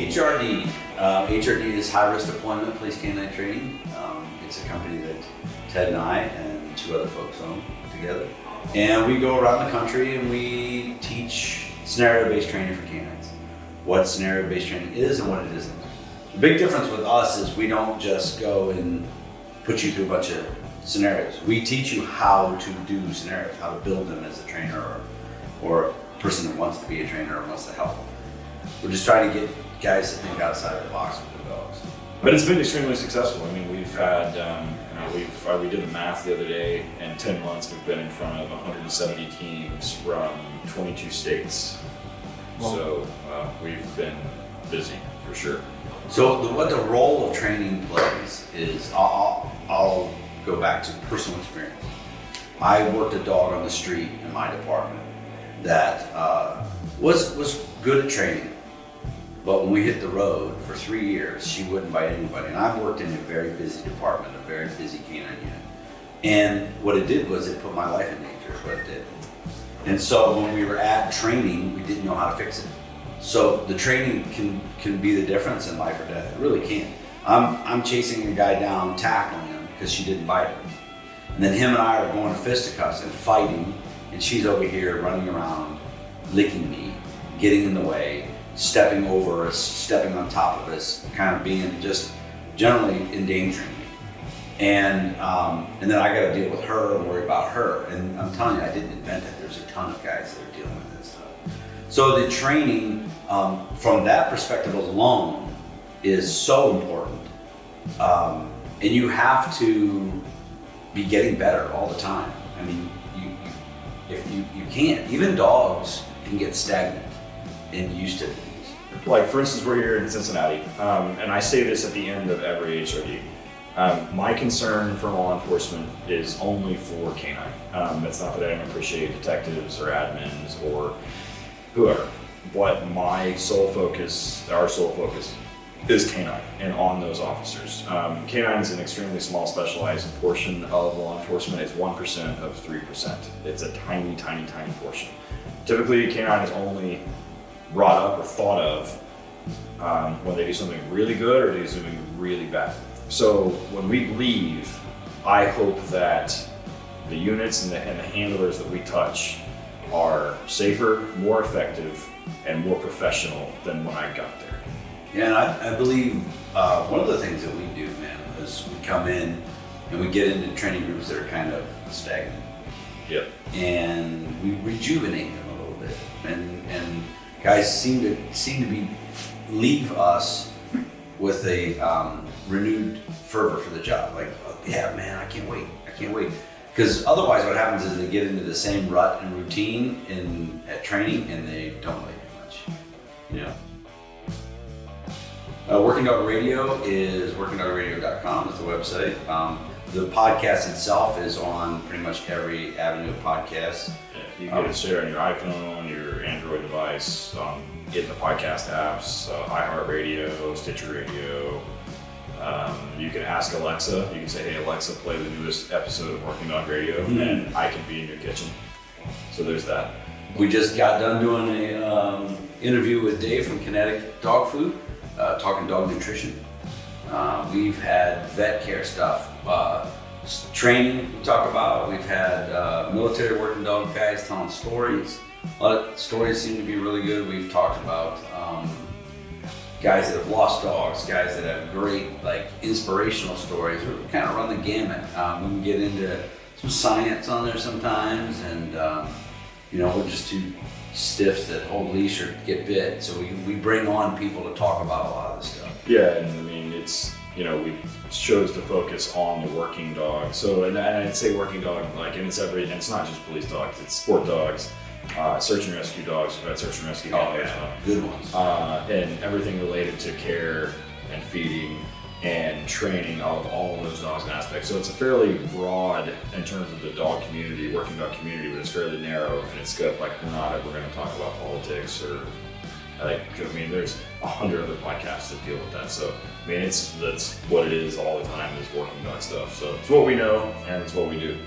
HRD. HRD is High Risk Deployment Police Canine Training. It's a company that Ted and I and 2 other folks own together. And we go around the country and we teach scenario-based training for canines. What scenario-based training is and what it isn't. The big difference with us is we don't just go and put you through a bunch of scenarios. We teach you how to do scenarios, how to build them as a trainer or a person that wants to be a trainer or wants to help. We're just trying to get guys to think outside the box with the dogs. But it's been extremely successful. I mean, we've had, we did the math the other day. In 10 months, we've been in front of 170 teams from 22 states. Wow. So we've been busy for sure. So what the role of training plays is, I'll go back to personal experience. I worked a dog on the street in my department that was good at training. But when we hit the road for 3 years, she wouldn't bite anybody. And I worked in a very busy department, a very busy canine unit. And what it did was it put my life in danger, is what it did. And so when we were at training, we didn't know how to fix it. So the training can be the difference in life or death. It really can. I'm chasing a guy down, tackling him because she didn't bite him. And then him and I are going to fisticuffs and fighting, and she's over here running around, licking me, getting in the way, stepping over us, stepping on top of us, kind of being just generally endangering me. And then I got to deal with her and worry about her. And I'm telling you, I didn't invent it. There's a ton of guys that are dealing with this stuff. So the training from that perspective alone is so important. And you have to be getting better all the time. I mean, if you can't, even dogs can get stagnant and used to things. Like for instance, we're here in Cincinnati, and I say this at the end of every HRD. My concern for law enforcement is only for canine. It's not that I don't appreciate detectives or admins or whoever, but my sole focus, our sole focus, is canine and on those officers. Canine is an extremely small specialized portion of law enforcement. It's 1% of 3%. It's a tiny, tiny, tiny portion. Typically, canine is only brought up or thought of when they do something really good or they do something really bad. So when we leave, I hope that the units and the handlers that we touch are safer, more effective, and more professional than when I got there. Yeah, and I believe one of the things that we do, man, is we come in and we get into training groups that are kind of stagnant. Yep. And we rejuvenate them a little bit. And guys seem to leave us with a renewed fervor for the job. Like, oh, yeah, man, I can't wait. Because otherwise what happens is they get into the same rut and routine at training and they don't like it much. You know? Working Dog Radio is workingdogradio.com is the website. The podcast itself is on pretty much every avenue of podcasts. Yeah, you can get it shared on your iPhone, your Android device, get the podcast apps, iHeartRadio, Stitcher Radio. You can ask Alexa. You can say, "Hey Alexa, play the newest episode of Working Dog Radio," and I can be in your kitchen. So there's that. We just got done doing a interview with Dave from Kinetic Dog Food, talking dog nutrition. We've had vet care stuff, training we talk about. We've had military working dog guys telling stories. A lot of stories seem to be really good. We've talked about guys that have lost dogs, guys that have great like inspirational stories. We kind of run the gamut. We can get into some science on there sometimes, and we're just too stiffs that hold leash or get bit. So we bring on people to talk about a lot of this stuff. Yeah, and I mean we chose to focus on the working dog. So and I'd say working dog and it's not just police dogs, it's sport dogs. Search and rescue dogs, search and rescue dogs, good ones, and everything related to care and feeding and training of all of those dogs and aspects. So it's a fairly broad in terms of the dog community, working dog community, but it's fairly narrow in its scope. Like we're not ever going to talk about politics or there's 100 other podcasts that deal with that. So that's what it is all the time is working dog stuff. So it's what we know and it's what we do.